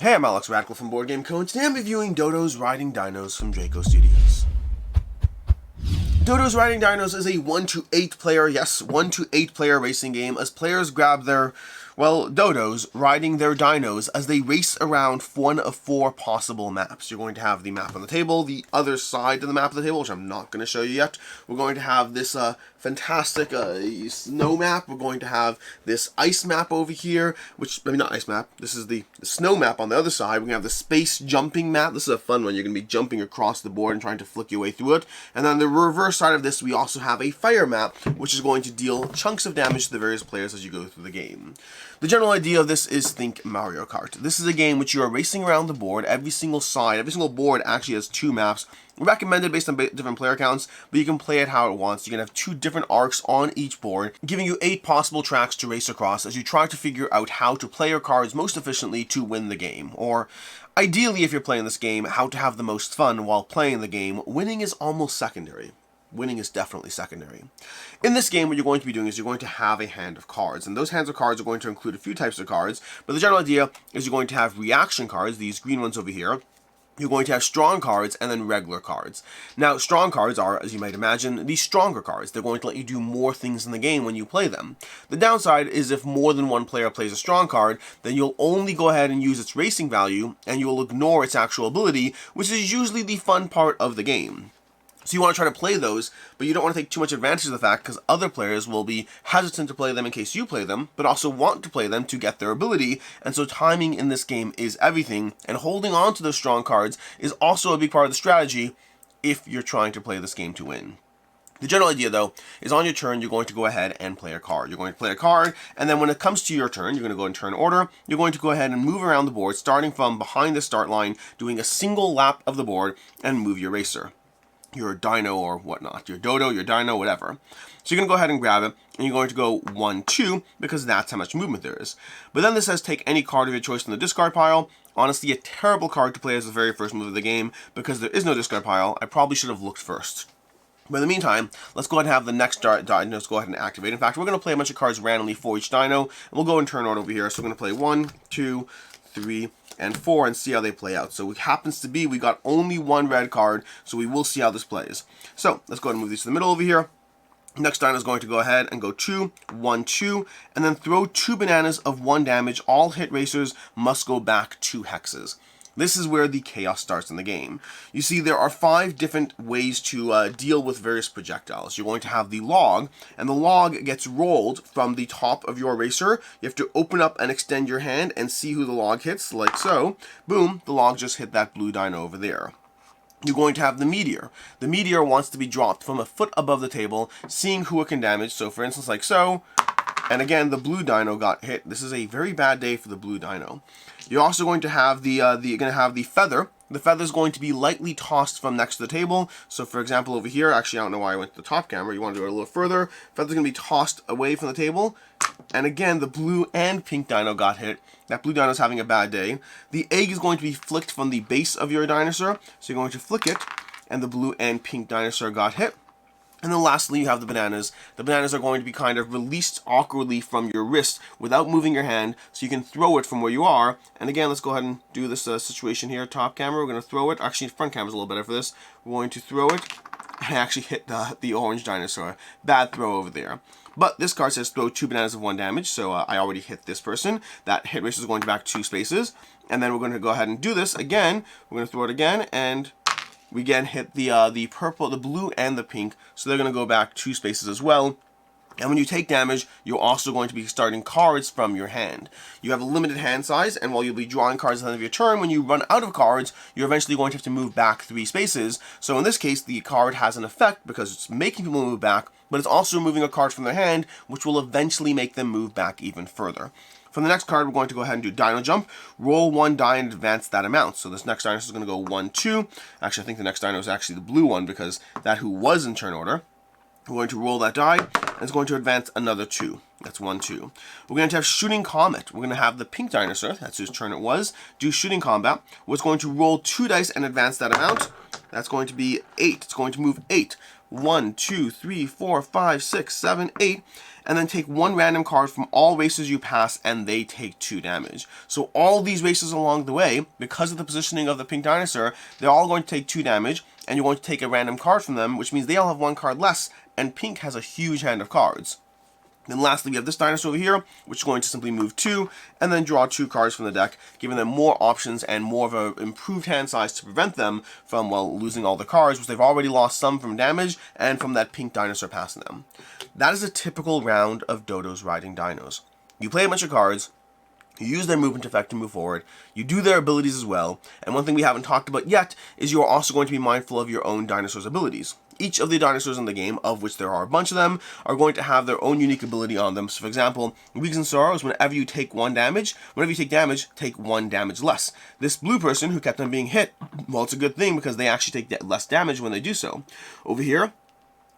Hey, I'm Alex Radical from Board Game Co. and today I'm reviewing Dodos Riding Dinos from Draco Studios. Dodos Riding Dinos is a 1 to 8 player, yes, 1 to 8 player racing game as players grab their, dodos riding their dinos as they race around one of 4 possible maps. You're going to have the map on the table, the other side of the map of the table, which I'm not going to show you yet. We're going to have this fantastic snow map. We're going to have this ice map over here, not ice map, this is the snow map on the other side. We're going to have the space jumping map. This is a fun one. You're going to be jumping across the board and trying to flick your way through it. And then the reverse side of this, we also have a fire map, which is going to deal chunks of damage to the various players as you go through the game. The general idea of this is think Mario Kart. This is a game which you are racing around the board. Every single board actually has 2 maps. Recommended based on different player counts, but you can play it how it wants. You can have 2 different arcs on each board, giving you 8 possible tracks to race across as you try to figure out how to play your cards most efficiently to win the game. Or, ideally if you're playing this game, how to have the most fun while playing the game. Winning is almost secondary. Winning is definitely secondary. In this game, what you're going to be doing is you're going to have a hand of cards, and those hands of cards are going to include a few types of cards, but the general idea is you're going to have reaction cards, these green ones over here. You're going to have strong cards and then regular cards. Now, strong cards are, as you might imagine, the stronger cards. They're going to let you do more things in the game when you play them. The downside is if more than one player plays a strong card, then you'll only go ahead and use its racing value, and you'll ignore its actual ability, which is usually the fun part of the game. So you want to try to play those, but you don't want to take too much advantage of the fact because other players will be hesitant to play them in case you play them, but also want to play them to get their ability, and so timing in this game is everything, and holding on to those strong cards is also a big part of the strategy if you're trying to play this game to win. The general idea, though, is on your turn, you're going to go ahead and play a card. You're going to play a card, and then when it comes to your turn, you're going to go in turn order. You're going to go ahead and move around the board, starting from behind the start line, doing a single lap of the board, and move your racer. Your dino or whatnot, your dodo, your dino, whatever. So you're going to go ahead and grab it, and you're going to go 1, 2, because that's how much movement there is. But then this says take any card of your choice from the discard pile. Honestly, a terrible card to play as the very first move of the game, because there is no discard pile. I probably should have looked first. But in the meantime, let's go ahead and have the next dinos go ahead and activate. In fact, we're going to play a bunch of cards randomly for each dino, and we'll go in turn order over here. So we're going to play 1, 2, 3, and 4 and see how they play out. So it happens to be we got only 1 red card, so we will see how this plays. So let's go ahead and move these to the middle over here. Next dino is going to go ahead and go 2, 1, 2, and then throw 2 bananas of 1 damage. All hit racers must go back 2 hexes. This is where the chaos starts in the game. You see, there are 5 different ways to deal with various projectiles. You're going to have the log, and the log gets rolled from the top of your racer. You have to open up and extend your hand and see who the log hits, like so. Boom, the log just hit that blue dino over there. You're going to have the meteor. The meteor wants to be dropped from a foot above the table, seeing who it can damage. So, for instance, like so. And again, the blue dino got hit. This is a very bad day for the blue dino. You're also going to have the feather. The feather is going to be lightly tossed from next to the table. So, for example, over here, actually, I don't know why I went to the top camera. You want to do it a little further. Feather's going to be tossed away from the table. And again, the blue and pink dino got hit. That blue dino is having a bad day. The egg is going to be flicked from the base of your dinosaur. So you're going to flick it, and the blue and pink dinosaur got hit. And then lastly, you have the bananas. The bananas are going to be kind of released awkwardly from your wrist without moving your hand, so you can throw it from where you are. And again, let's go ahead and do this situation here. Top camera, we're going to throw it. Actually, front camera's a little better for this. We're going to throw it, and actually hit the orange dinosaur. Bad throw over there. But this card says throw 2 bananas of 1 damage, so I already hit this person. That hit racer is going back 2 spaces. And then we're going to go ahead and do this again. We're going to throw it again, and we again hit the purple, the blue, and the pink, so they're going to go back 2 spaces as well. And when you take damage, you're also going to be starting cards from your hand. You have a limited hand size, and while you'll be drawing cards at the end of your turn, when you run out of cards, you're eventually going to have to move back 3 spaces. So in this case, the card has an effect because it's making people move back, but it's also moving a card from their hand, which will eventually make them move back even further. From the next card, we're going to go ahead and do Dino Jump. Roll 1 die and advance that amount. So this next dino is going to go 1, 2. Actually, I think the next dino is actually the blue one because that who was in turn order. We're going to roll that die, and it's going to advance another 2. That's 1, 2. We're going to have Shooting Comet. We're going to have the pink dinosaur, that's whose turn it was, do Shooting Combat. We're going to roll 2 dice and advance that amount. That's going to be 8. It's going to move 8. 1, 2, 3, 4, 5, 6, 7, 8, and then take one random card from all races you pass, and they take 2 damage. So all these races along the way, because of the positioning of the pink dinosaur, they're all going to take 2 damage, and you're going to take a random card from them, which means they all have 1 card less, and pink has a huge hand of cards. Then lastly, we have this dinosaur over here, which is going to simply move 2, and then draw 2 cards from the deck, giving them more options and more of an improved hand size to prevent them from, well, losing all the cards, which they've already lost some from damage, and from that pink dinosaur passing them. That is a typical round of Dodos riding dinos. You play a bunch of cards, you use their movement effect to move forward, you do their abilities as well, and one thing we haven't talked about yet is you are also going to be mindful of your own dinosaur's abilities. Each of the dinosaurs in the game, of which there are a bunch of them, are going to have their own unique ability on them. So for example, Weeks and Sorrows, whenever you take 1 damage, whenever you take damage, take 1 damage less. This blue person who kept on being hit, well, it's a good thing because they actually take less damage when they do so. Over here,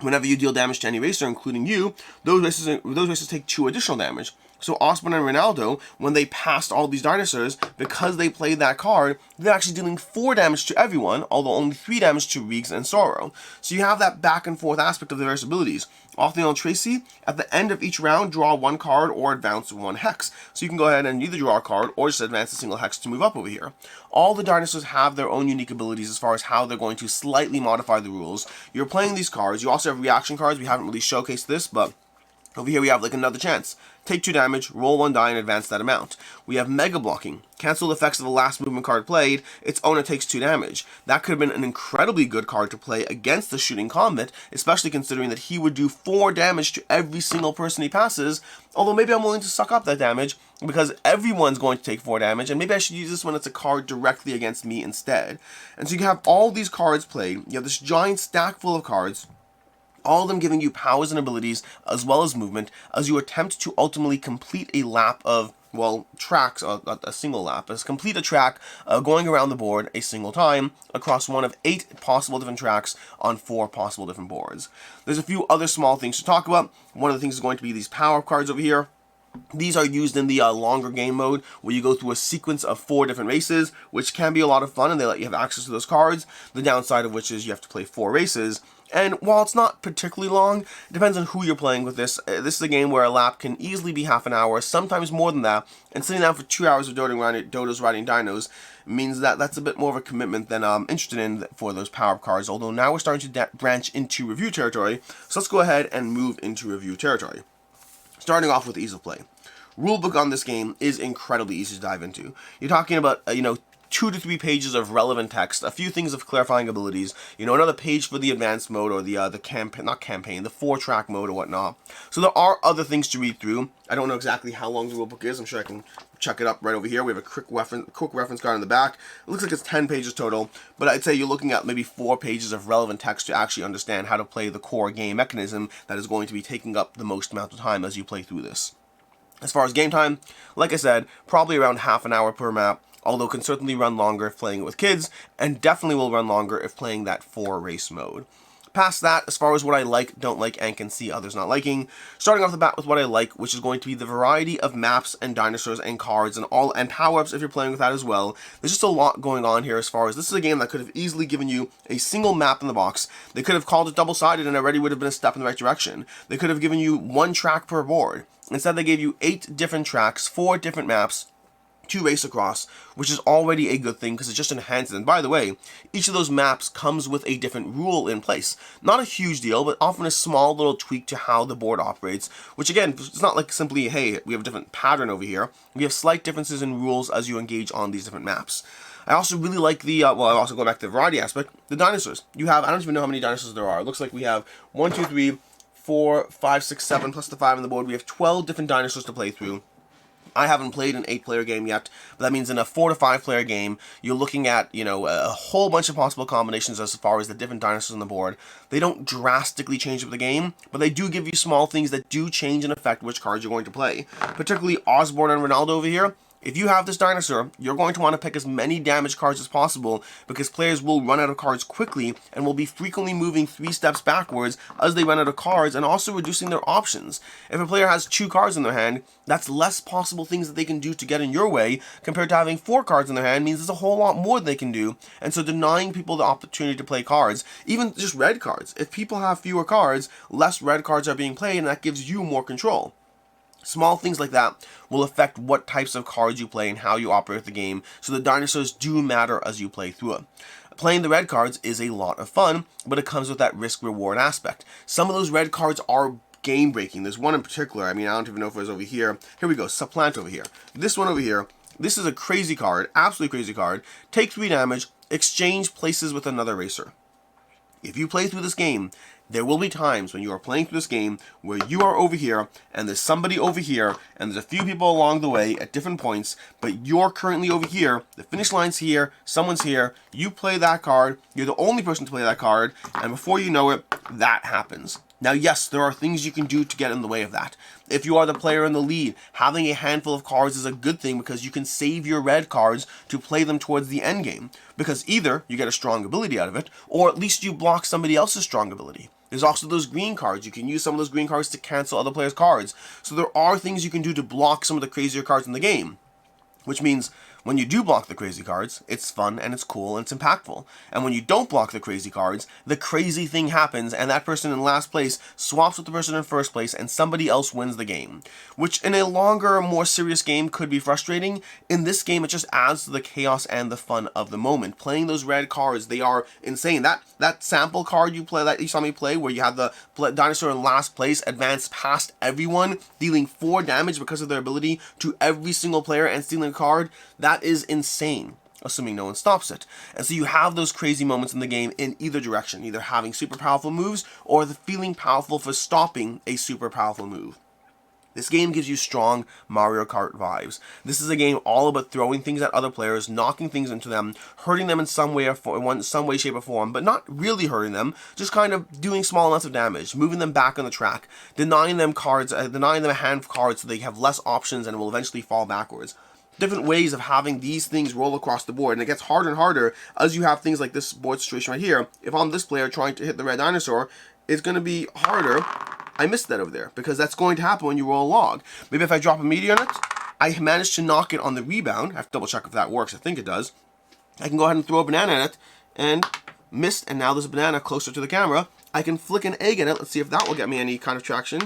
whenever you deal damage to any racer, including you, those racers take 2 additional damage. So Osborne and Ronaldo, when they passed all these dinosaurs, because they played that card, they're actually dealing 4 damage to everyone, although only 3 damage to Weeks and Sorrow. So you have that back and forth aspect of the various abilities. Othniel and Tracy, at the end of each round, draw 1 card or advance 1 hex. So you can go ahead and either draw a card or just advance a single hex to move up over here. All the dinosaurs have their own unique abilities as far as how they're going to slightly modify the rules. You're playing these cards. You also have reaction cards. We haven't really showcased this, but over here we have like another chance. Take 2 damage, roll 1 die, and advance that amount. We have Mega Blocking. Cancel the effects of the last movement card played. Its owner takes 2 damage. That could have been an incredibly good card to play against the Shooting Comet, especially considering that he would do 4 damage to every single person he passes, although maybe I'm willing to suck up that damage because everyone's going to take 4 damage, and maybe I should use this when it's a card directly against me instead. And so you have all these cards played. You have this giant stack full of cards, all of them giving you powers and abilities as well as movement as you attempt to ultimately complete a lap of, well, tracks, a single lap. As complete a track going around the board a single time across one of 8 possible different tracks on 4 possible different boards. There's a few other small things to talk about. One of the things is going to be these power cards over here. These are used in the longer game mode where you go through a sequence of 4 different races, which can be a lot of fun and they let you have access to those cards. The downside of which is you have to play 4 races. And while it's not particularly long, it depends on who you're playing with this. This is a game where a lap can easily be half an hour, sometimes more than that. And sitting down for 2 hours of Dodos riding dinos means that that's a bit more of a commitment than I'm interested in for those power cards. Although now we're starting to branch into review territory. So let's go ahead and move into review territory. Starting off with ease of play. Rulebook on this game is incredibly easy to dive into. You're talking about, 2 to 3 pages of relevant text, a few things of clarifying abilities, another page for the advanced mode or the campaign, not campaign, the 4-track mode or whatnot. So there are other things to read through. I don't know exactly how long the rulebook is. I'm sure I can check it up right over here. We have a quick reference card in the back. It looks like it's 10 pages total, but I'd say you're looking at maybe 4 pages of relevant text to actually understand how to play the core game mechanism that is going to be taking up the most amount of time as you play through this. As far as game time, like I said, probably around half an hour per map, although can certainly run longer if playing it with kids, and definitely will run longer if playing that 4-race mode. Past that, as far as what I like, don't like, and can see others not liking, starting off the bat with what I like, which is going to be the variety of maps and dinosaurs and cards and power-ups if you're playing with that as well. There's just a lot going on here as far as this is a game that could have easily given you a single map in the box. They could have called it double-sided and already would have been a step in the right direction. They could have given you 1 track per board. Instead, they gave you 8 different tracks, 4 different maps, to race across, which is already a good thing because it just enhances. And by the way, each of those maps comes with a different rule in place. Not a huge deal, but often a small little tweak to how the board operates, which again, it's not like simply, hey, we have a different pattern over here. We have slight differences in rules as you engage on these different maps. I also really like the, I also go back to the variety aspect, the dinosaurs. You have, I don't even know how many dinosaurs there are. It looks like we have 1, 2, 3, 4, 5, 6, 7, plus the 5 on the board. We have 12 different dinosaurs to play through. I haven't played an 8-player game yet, but that means in a 4 to 5-player game, you're looking at, a whole bunch of possible combinations as far as the different dinosaurs on the board. They don't drastically change up the game, but they do give you small things that do change and affect which cards you're going to play. Particularly Osborne and Ronaldo over here. If you have this dinosaur, you're going to want to pick as many damage cards as possible because players will run out of cards quickly and will be frequently moving 3 steps backwards as they run out of cards and also reducing their options. If a player has 2 cards in their hand, that's less possible things that they can do to get in your way compared to having 4 cards in their hand means there's a whole lot more they can do. And so denying people the opportunity to play cards, even just red cards, if people have fewer cards, less red cards are being played and that gives you more control. Small things like that will affect what types of cards you play and how you operate the game, so the dinosaurs do matter as you play through it. Playing the red cards is a lot of fun, but it comes with that risk-reward aspect. Some of those red cards are game-breaking. There's one in particular, I don't even know if it was over here. Here we go, Supplant over here. This one over here, this is a crazy card, absolutely crazy card. Take 3 damage, exchange places with another racer. If you play through this game, there will be times when you are playing through this game where you are over here and there's somebody over here and there's a few people along the way at different points, but you're currently over here, the finish line's here, someone's here, you play that card, you're the only person to play that card, and before you know it, that happens. Now, yes, there are things you can do to get in the way of that. If you are the player in the lead, having a handful of cards is a good thing because you can save your red cards to play them towards the end game. Because either you get a strong ability out of it, or at least you block somebody else's strong ability. There's also those green cards. You can use some of those green cards to cancel other players' cards. So there are things you can do to block some of the crazier cards in the game. Which means when you do block the crazy cards, it's fun and it's cool and it's impactful. And when you don't block the crazy cards, the crazy thing happens and that person in last place swaps with the person in first place and somebody else wins the game. Which in a longer, more serious game could be frustrating. In this game, it just adds to the chaos and the fun of the moment. Playing those red cards, they are insane. That sample card you play, that you saw me play, where you have the dinosaur in last place advance past everyone, dealing 4 damage because of their ability to every single player and stealing a card, that is insane, assuming no one stops it. And so you have those crazy moments in the game in either direction, either having super powerful moves or the feeling powerful for stopping a super powerful move. This game gives you strong Mario Kart vibes. This is a game all about throwing things at other players, knocking things into them, hurting them in some way, shape, or form, but not really hurting them, just kind of doing small amounts of damage, moving them back on the track, denying them a hand of cards so they have less options and will eventually fall backwards. Different ways of having these things roll across the board, and it gets harder and harder as you have things like this board situation right here. If I'm this player trying to hit the red dinosaur, it's going to be harder. I missed that over there, because that's going to happen when you roll a log. Maybe if I drop a meteor on it, I managed to knock it on the rebound. I have to double check if that works. I think it does. I can go ahead and throw a banana at it, and missed, and now there's a banana closer to the camera. I can flick an egg at it. Let's see if that will get me any kind of traction.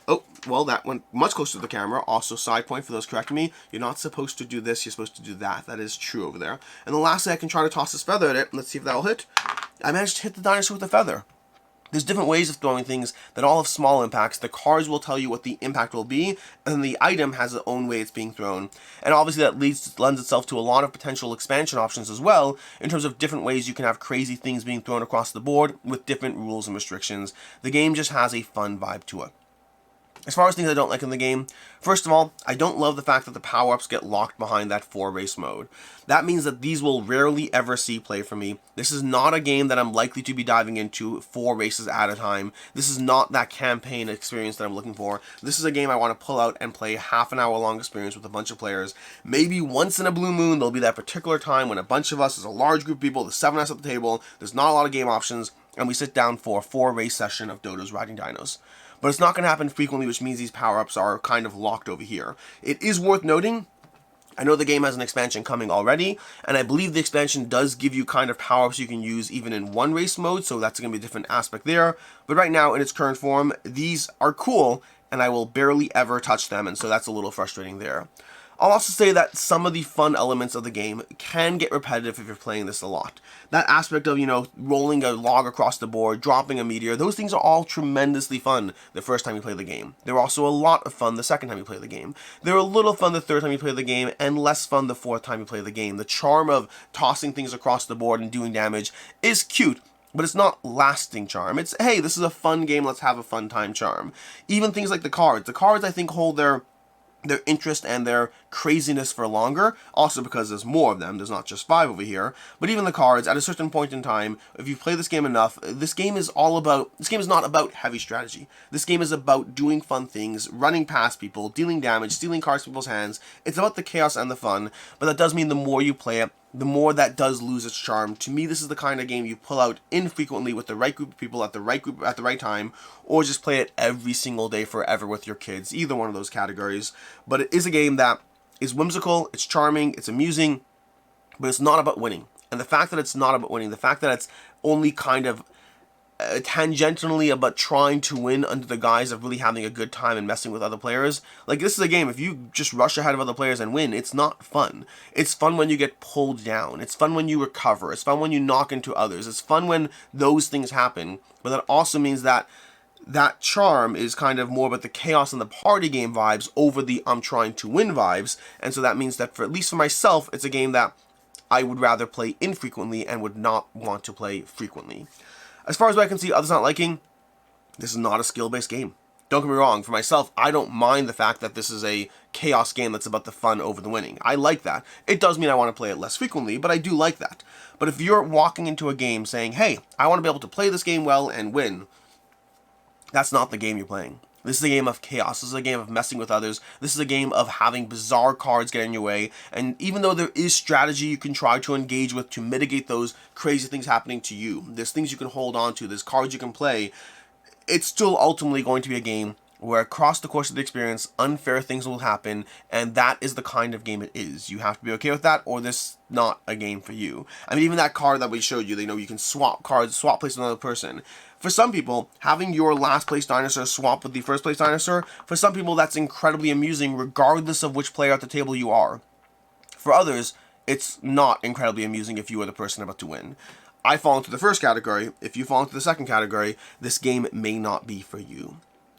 Oh, well, that went much closer to the camera. Also, side point for those correcting me, you're not supposed to do this, you're supposed to do that. That is true over there. And the last thing, I can try to toss this feather at it. Let's see if that will hit. I managed to hit the dinosaur with the feather. There's different ways of throwing things that all have small impacts. The cards will tell you what the impact will be, and the item has its own way it's being thrown. And obviously that lends itself to a lot of potential expansion options as well, in terms of different ways you can have crazy things being thrown across the board with different rules and restrictions. The game just has a fun vibe to it. As far as things I don't like in the game, first of all, I don't love the fact that the power-ups get locked behind that 4-race mode. That means that these will rarely ever see play for me. This is not a game that I'm likely to be diving into 4 races at a time. This is not that campaign experience that I'm looking for. This is a game I want to pull out and play a half-an-hour-long experience with a bunch of players. Maybe once in a blue moon, there'll be that particular time when a bunch of us, there's a large group of people, there's 7 of us at the table, there's not a lot of game options, and we sit down for a 4-race session of Dodos riding dinos. But it's not going to happen frequently, which means these power-ups are kind of locked over here. It is worth noting, I know the game has an expansion coming already, and I believe the expansion does give you kind of power-ups you can use even in 1-race mode, so that's going to be a different aspect there. But right now, in its current form, these are cool, and I will barely ever touch them, and so that's a little frustrating there. I'll also say that some of the fun elements of the game can get repetitive if you're playing this a lot. That aspect of, rolling a log across the board, dropping a meteor, those things are all tremendously fun the first time you play the game. They're also a lot of fun the second time you play the game. They're a little fun the third time you play the game, and less fun the fourth time you play the game. The charm of tossing things across the board and doing damage is cute, but it's not lasting charm. It's, hey, this is a fun game, let's have a fun time charm. Even things like the cards. The cards, I think, hold their their interest and their craziness for longer, also because there's more of them, there's not just 5 over here, but even the cards, at a certain point in time, if you play this game enough, this game is not about heavy strategy. This game is about doing fun things, running past people, dealing damage, stealing cards from people's hands. It's about the chaos and the fun, but that does mean the more you play it, the more that does lose its charm. To me, this is the kind of game you pull out infrequently with the right group of people at the right time, or just play it every single day forever with your kids, either one of those categories. But it is a game that is whimsical, it's charming, it's amusing, but it's not about winning. And the fact that it's not about winning, the fact that it's only kind of tangentially about trying to win under the guise of really having a good time and messing with other players. Like, this is a game, if you just rush ahead of other players and win, it's not fun. It's fun when you get pulled down. It's fun when you recover. It's fun when you knock into others. It's fun when those things happen. But that also means that that charm is kind of more about the chaos and the party game vibes over the I'm trying to win vibes. And so that means that, for at least for myself, it's a game that I would rather play infrequently and would not want to play frequently. As far as what I can see others not liking, this is not a skill-based game. Don't get me wrong, for myself, I don't mind the fact that this is a chaos game that's about the fun over the winning. I like that. It does mean I want to play it less frequently, but I do like that. But if you're walking into a game saying, hey, I want to be able to play this game well and win, that's not the game you're playing. This is a game of chaos. This is a game of messing with others. This is a game of having bizarre cards get in your way. And even though there is strategy you can try to engage with to mitigate those crazy things happening to you, there's things you can hold on to, there's cards you can play, it's still ultimately going to be a game where across the course of the experience, unfair things will happen, and that is the kind of game it is. You have to be okay with that, or this is not a game for you. I mean, even that card that we showed you, you can swap cards, swap place with another person. For some people, having your last place dinosaur swap with the first place dinosaur, for some people that's incredibly amusing regardless of which player at the table you are. For others, it's not incredibly amusing if you are the person about to win. I fall into the first category. If you fall into the second category, this game may not be for you.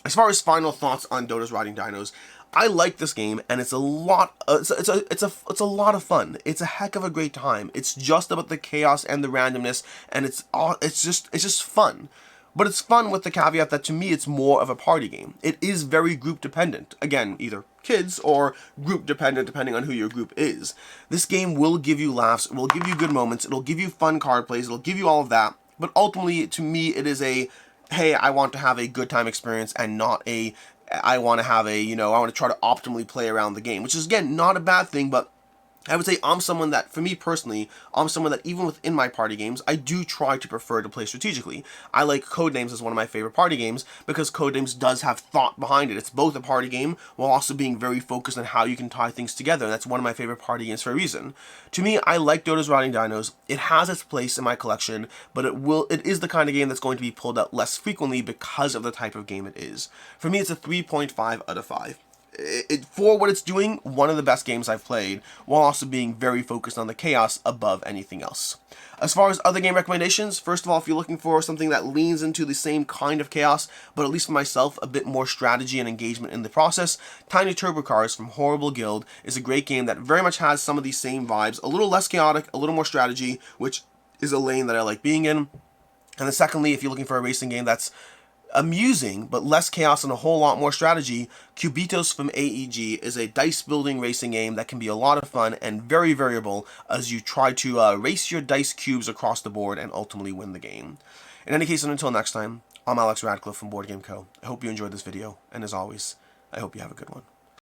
As far as final thoughts on Dodos Riding Dinos, I like this game, and it's a lot. It's a lot of fun. It's a heck of a great time. It's just about the chaos and the randomness, and it's just fun. But it's fun with the caveat that, to me, it's more of a party game. It is very group dependent. Again, either kids or group dependent, depending on who your group is. This game will give you laughs. It will give you good moments. It'll give you fun card plays. It'll give you all of that. But ultimately, to me, it is a, hey, I want to have a good time experience, and not a, I want to have a, I want to try to optimally play around the game. Which is, again, not a bad thing, but I would say I'm someone that, for me personally, I'm someone that even within my party games, I do try to prefer to play strategically. I like Codenames as one of my favorite party games because Codenames does have thought behind it. It's both a party game while also being very focused on how you can tie things together. And that's one of my favorite party games for a reason. To me, I like Dodos Riding Dinos. It has its place in my collection, but it is the kind of game that's going to be pulled out less frequently because of the type of game it is. For me, it's a 3.5 out of 5. For what it's doing, one of the best games I've played, while also being very focused on the chaos above anything else. As far as other game recommendations, first of all, if you're looking for something that leans into the same kind of chaos, but at least for myself, a bit more strategy and engagement in the process, Tiny Turbo Cars from Horrible Guild is a great game that very much has some of these same vibes, a little less chaotic, a little more strategy, which is a lane that I like being in. And then secondly, if you're looking for a racing game that's amusing, but less chaos and a whole lot more strategy, Cubitos from AEG is a dice-building racing game that can be a lot of fun and very variable as you try to race your dice cubes across the board and ultimately win the game. In any case, and until next time, I'm Alex Radcliffe from Board Game Co. I hope you enjoyed this video, and as always, I hope you have a good one.